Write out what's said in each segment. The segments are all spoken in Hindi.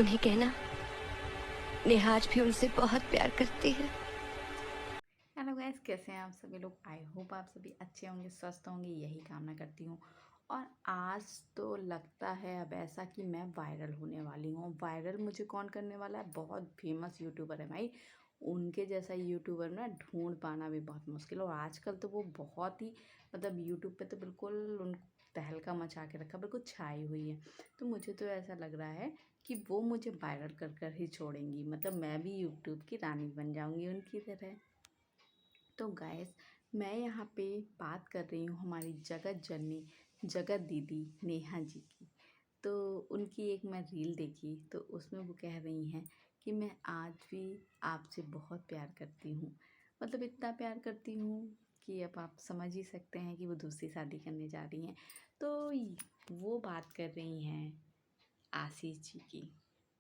उन्हें कहना नेहा आज भी उनसे बहुत प्यार करती है। हेलो गाइस, कैसे हैं आप सभी लोग। आई होप आप सभी अच्छे होंगे, स्वस्थ होंगे, यही कामना करती हूँ। और आज तो लगता है अब ऐसा कि मैं वायरल होने वाली हूँ। वायरल मुझे कौन करने वाला है? बहुत फेमस यूट्यूबर है भाई। उनके जैसा यूट्यूबर ना ढूंढ पाना भी बहुत मुश्किल। और आजकल तो वो बहुत ही मतलब यूट्यूब पे तो बिल्कुल उन तहलका मचा के रखा, बिल्कुल छाई हुई है। तो मुझे तो ऐसा लग रहा है कि वो मुझे वायरल कर कर ही छोड़ेंगी। मतलब मैं भी यूट्यूब की रानी बन जाऊंगी उनकी तरह। तो गाइस, मैं यहाँ पे बात कर रही हूँ हमारी जगत जननी, जगत दीदी नेहा जी की। तो उनकी एक मैं रील देखी, तो उसमें वो कह रही हैं कि मैं आज भी आपसे बहुत प्यार करती हूँ। मतलब इतना प्यार करती हूँ कि अब आप समझ ही सकते हैं कि वो दूसरी शादी करने जा रही हैं। तो वो बात कर रही हैं आशीष जी की।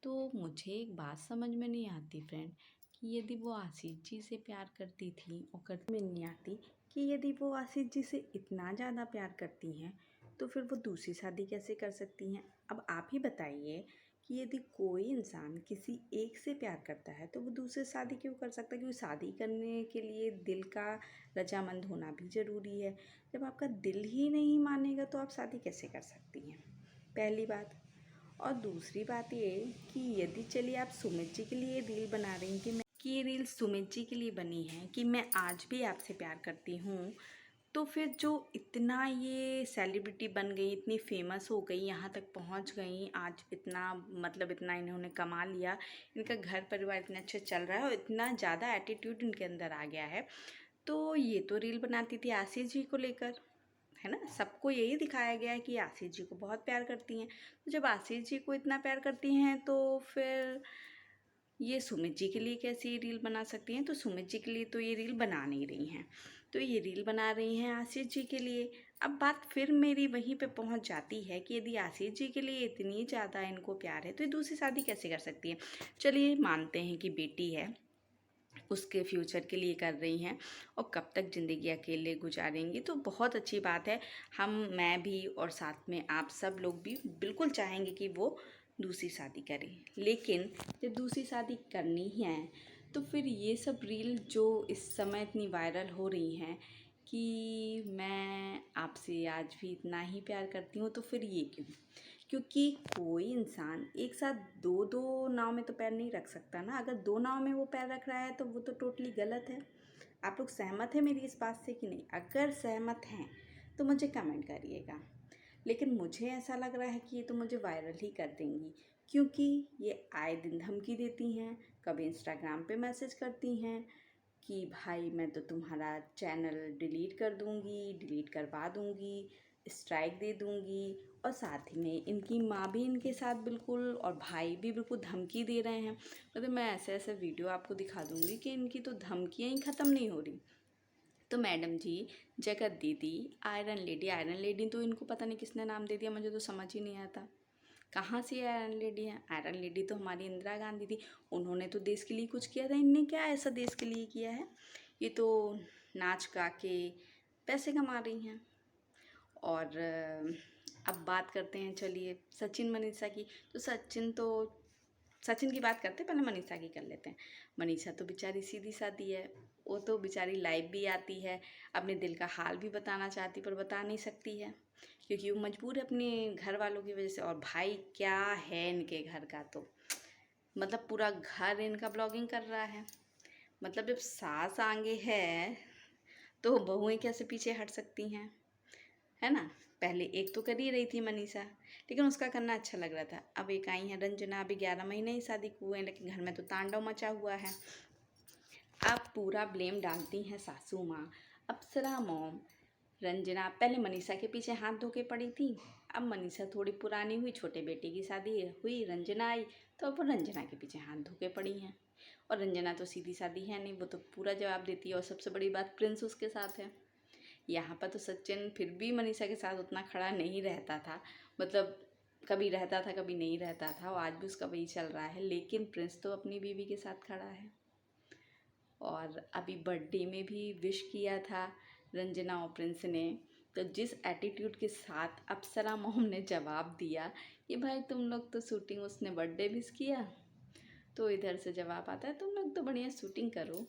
तो मुझे एक बात समझ में नहीं आती फ्रेंड, कि यदि वो आशीष जी से प्यार करती थी और करती में नहीं आती, कि यदि वो आशीष जी से इतना ज़्यादा प्यार करती हैं तो फिर वो दूसरी शादी कैसे कर सकती हैं? अब आप ही बताइए कि यदि कोई इंसान किसी एक से प्यार करता है तो वो दूसरी शादी क्यों कर सकता है? क्योंकि शादी करने के लिए दिल का रजामंद होना भी ज़रूरी है। जब आपका दिल ही नहीं मानेगा तो आप शादी कैसे कर सकती हैं? पहली बात। और दूसरी बात ये कि यदि चलिए आप सुमित जी के लिए रील बना रही हैं कि ये रील सुमित जी के लिए बनी है कि मैं आज भी आपसे प्यार करती हूँ, तो फिर जो इतना ये सेलिब्रिटी बन गई, इतनी फेमस हो गई, यहाँ तक पहुँच गई, आज इतना मतलब इतना इन्होंने कमा लिया, इनका घर परिवार इतना अच्छा चल रहा है और इतना ज़्यादा एटीट्यूड इनके अंदर आ गया है। तो ये तो रील बनाती थी आशीष जी को लेकर, है ना। सबको यही दिखाया गया है कि आशीष जी को बहुत प्यार करती हैं। तो जब आशीष जी को इतना प्यार करती हैं तो फिर ये सुमित जी के लिए कैसे ये रील बना सकती हैं? तो सुमित जी के लिए तो ये रील बना नहीं रही हैं, तो ये रील बना रही हैं आशीष जी के लिए। अब बात फिर मेरी वहीं पे पहुंच जाती है कि यदि आशीष जी के लिए इतनी ज़्यादा इनको प्यार है तो ये दूसरी शादी कैसे कर सकती है? चलिए मानते हैं कि बेटी है, उसके फ्यूचर के लिए कर रही हैं और कब तक ज़िंदगी अकेले गुजारेंगी, तो बहुत अच्छी बात है। मैं भी और साथ में आप सब लोग भी बिल्कुल चाहेंगे कि वो दूसरी शादी करें। लेकिन जब दूसरी शादी करनी ही है तो फिर ये सब रील जो इस समय इतनी वायरल हो रही हैं कि मैं आपसे आज भी इतना ही प्यार करती हूँ, तो फिर ये क्यों? क्योंकि कोई इंसान एक साथ दो दो नाव में तो पैर नहीं रख सकता ना। अगर दो नाव में वो पैर रख रहा है तो वो तो टोटली गलत है। आप लोग सहमत हैं मेरी इस बात से कि नहीं? अगर सहमत हैं तो मुझे कमेंट करिएगा। लेकिन मुझे ऐसा लग रहा है कि ये तो मुझे वायरल ही कर देंगी, क्योंकि ये आए दिन धमकी देती हैं। कभी इंस्टाग्राम पे मैसेज करती हैं कि भाई मैं तो तुम्हारा चैनल डिलीट कर दूँगी, डिलीट करवा दूँगी, स्ट्राइक दे दूँगी। और साथ ही में इनकी माँ भी इनके साथ बिल्कुल, और भाई भी बिल्कुल धमकी दे रहे हैं। मतलब मैं ऐसे ऐसे वीडियो आपको दिखा दूँगी कि इनकी तो धमकियाँ ही ख़त्म नहीं हो रही। तो मैडम जी, जगत दीदी, आयरन लेडी तो इनको पता नहीं किसने नाम दे दिया, मुझे तो समझ ही नहीं आता कहाँ से आयरन लेडी है। आयरन लेडी तो हमारी इंदिरा गांधी थी, उन्होंने तो देश के लिए कुछ किया था। इनने क्या ऐसा देश के लिए किया है? ये तो नाच गा के पैसे कमा रही हैं। और अब बात करते हैं चलिए सचिन मनीषा की। तो सचिन की बात करते हैं, पहले मनीषा की कर लेते हैं। मनीषा तो बेचारी सीधी सादी है, वो तो बेचारी लाइव भी आती है, अपने दिल का हाल भी बताना चाहती पर बता नहीं सकती है, क्योंकि वो मजबूर है अपने घर वालों की वजह से। और भाई क्या है इनके घर का, तो मतलब पूरा घर इनका ब्लॉगिंग कर रहा है। मतलब जब सास आगे है तो बहुएं कैसे पीछे हट सकती हैं, है ना। पहले एक तो कर ही रही थी मनीषा, लेकिन उसका करना अच्छा लग रहा था। अब एक आई है रंजना, अभी 11 महीने ही शादी को हुए हैं, लेकिन घर में तो तांडव मचा हुआ है। आप पूरा ब्लेम डालती हैं सासू माँ, अप्सरा मॉम, रंजना। पहले मनीषा के पीछे हाथ धो के पड़ी थी, अब मनीषा थोड़ी पुरानी हुई, छोटे बेटे की शादी हुई, रंजना आई, तो अब वो रंजना के पीछे हाथ धो के पड़ी हैं। और रंजना तो सीधी सादी है नहीं, वो तो पूरा जवाब देती है। और सबसे बड़ी बात, प्रिंस उसके साथ है। यहाँ पर तो सचिन फिर भी मनीषा के साथ उतना खड़ा नहीं रहता था, मतलब कभी रहता था कभी नहीं रहता था, और आज भी उसका वही चल रहा है। लेकिन प्रिंस तो अपनी बीवी के साथ खड़ा है। और अभी बर्थडे में भी विश किया था रंजना और प्रिंस ने, तो जिस एटीट्यूड के साथ अप्सरा मॉम ने जवाब दिया कि भाई तुम लोग तो शूटिंग, उसने बर्थडे विश किया, तो इधर से जवाब आता है तुम लोग तो बढ़िया शूटिंग करो,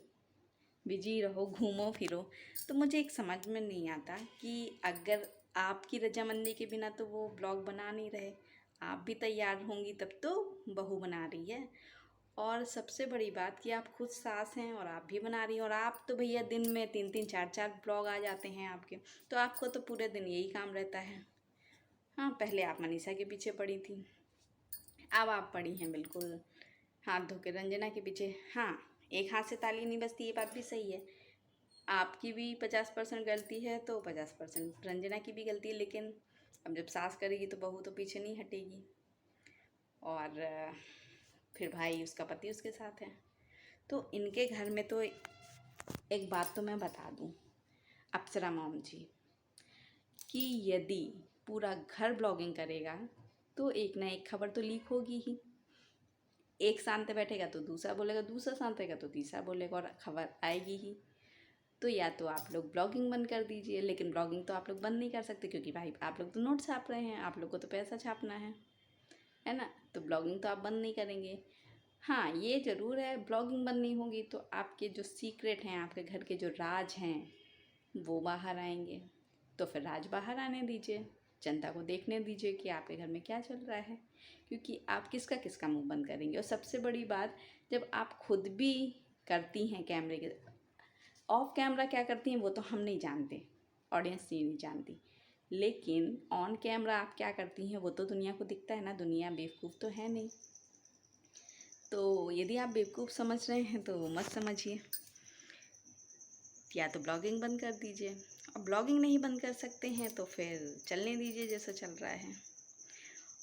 बिजी रहो, घूमो फिरो। तो मुझे एक समझ में नहीं आता कि अगर आपकी रजामंदी के बिना तो वो ब्लॉग बना नहीं रहे, आप भी तैयार होंगी तब तो बहू बना रही है। और सबसे बड़ी बात कि आप खुद सास हैं और आप भी बना रही हैं, और आप तो भैया दिन में 3-3 4-4 ब्लॉग आ जाते हैं आपके, तो आपको तो पूरे दिन यही काम रहता है। हाँ, पहले आप मनीषा के पीछे पड़ी थी, अब आप पड़ी हैं बिल्कुल हाथ धो के रंजना के पीछे। हाँ, एक हाथ से ताली नहीं बजती, ये बात भी सही है। आपकी भी 50% गलती है तो 50% रंजना की भी गलती है, लेकिन अब जब सास करेगी तो बहू तो पीछे नहीं हटेगी। और फिर भाई उसका पति उसके साथ है। तो इनके घर में तो एक बात तो मैं बता दूं अप्सरा मॉम जी, कि यदि पूरा घर ब्लॉगिंग करेगा तो एक ना एक खबर तो लीक होगी ही। एक शांत बैठेगा तो दूसरा बोलेगा, दूसरा शांत रहेगा तो तीसरा बोलेगा, और खबर आएगी ही। तो या तो आप लोग ब्लॉगिंग बंद कर दीजिए, लेकिन ब्लॉगिंग तो आप लोग बंद नहीं कर सकते क्योंकि भाई आप लोग तो नोट छाप रहे हैं, आप लोग को तो पैसा छापना है ना। तो ब्लॉगिंग तो आप बंद नहीं करेंगे। हाँ, ये ज़रूर है, ब्लॉगिंग बंद नहीं होगी तो आपके जो सीक्रेट हैं, आपके घर के जो राज हैं, वो बाहर आएंगे। तो फिर राज बाहर आने दीजिए, जनता को देखने दीजिए कि आपके घर में क्या चल रहा है, क्योंकि आप किसका किसका मुंह बंद करेंगे। और सबसे बड़ी बात, जब आप खुद भी करती हैं कैमरे के ऑफ कैमरा क्या करती हैं वो तो हम नहीं जानते, ऑडियंस नहीं जानती, लेकिन ऑन कैमरा आप क्या करती हैं वो तो दुनिया को दिखता है ना। दुनिया बेवकूफ़ तो है नहीं। तो यदि आप बेवकूफ़ समझ रहे हैं तो मत समझिए, या तो ब्लॉगिंग बंद कर दीजिए। और ब्लॉगिंग नहीं बंद कर सकते हैं तो फिर चलने दीजिए जैसा चल रहा है।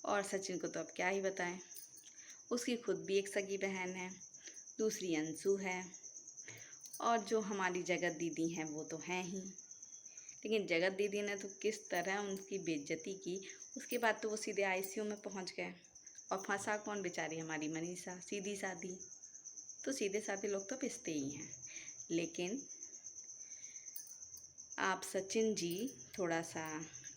और सचिन को तो अब क्या ही बताएं, उसकी खुद भी एक सगी बहन है, दूसरी अंशु है, और जो हमारी जगत दीदी हैं वो तो हैं ही। लेकिन जगत दीदी ने तो किस तरह उनकी बेइज्जती की, उसके बाद तो वो सीधे आईसीयू में पहुंच गए। और फंसा कौन? बेचारी हमारी मनीषा, सीधी सादी। तो सीधे साधे लोग तो पिसते ही हैं। लेकिन आप सचिन जी थोड़ा सा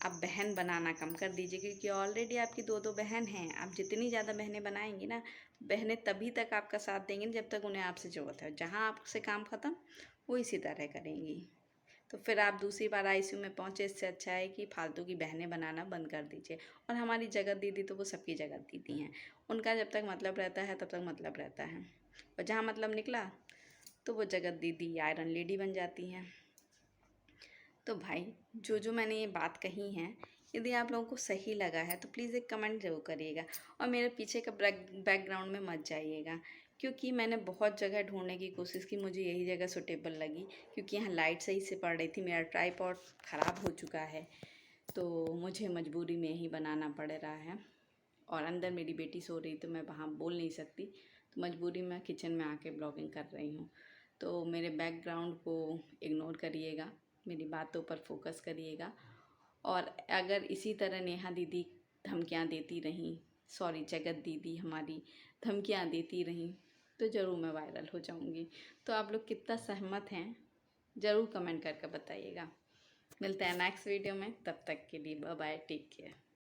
अब बहन बनाना कम कर दीजिए, क्योंकि ऑलरेडी आपकी 2-2 बहन हैं। आप जितनी ज़्यादा बहनें बनाएंगी ना, बहनें तभी तक आपका साथ देंगी जब तक उन्हें आपसे ज़रूरत है। जहाँ आपसे काम ख़त्म वो इसी तरह करेंगी। तो फिर आप दूसरी बार आईसीयू में पहुँचे, इससे अच्छा है कि फालतू की बहनें बनाना बंद कर दीजिए। और हमारी जगत दीदी तो वो सबकी जगत दीदी हैं, उनका जब तक मतलब रहता है तब तक मतलब रहता है, और जहाँ मतलब निकला तो वो जगत दीदी आयरन लेडी बन जाती हैं। तो भाई जो मैंने ये बात कही है, यदि आप लोगों को सही लगा है तो प्लीज़ एक कमेंट ज़रूर करिएगा। और मेरे पीछे का बैकग्राउंड में मत जाइएगा, क्योंकि मैंने बहुत जगह ढूंढने की कोशिश की, मुझे यही जगह सूटेबल लगी, क्योंकि यहाँ लाइट सही से पड़ रही थी। मेरा ट्राइपॉड ख़राब हो चुका है तो मुझे मजबूरी में ही बनाना पड़ रहा है। और अंदर मेरी बेटी सो रही तो मैं वहाँ बोल नहीं सकती, तो मजबूरी में किचन में आके ब्लॉगिंग कर रही हूँ। तो मेरे बैकग्राउंड को इग्नोर करिएगा, मेरी बातों पर फोकस करिएगा। और अगर इसी तरह नेहा दीदी धमकियाँ देती रहीं, सॉरी जगत दीदी हमारी धमकियाँ देती रहीं, तो ज़रूर मैं वायरल हो जाऊँगी। तो आप लोग कितना सहमत हैं ज़रूर कमेंट करके बताइएगा। मिलते हैं नेक्स्ट वीडियो में, तब तक के लिए बाय बाय, टेक केयर।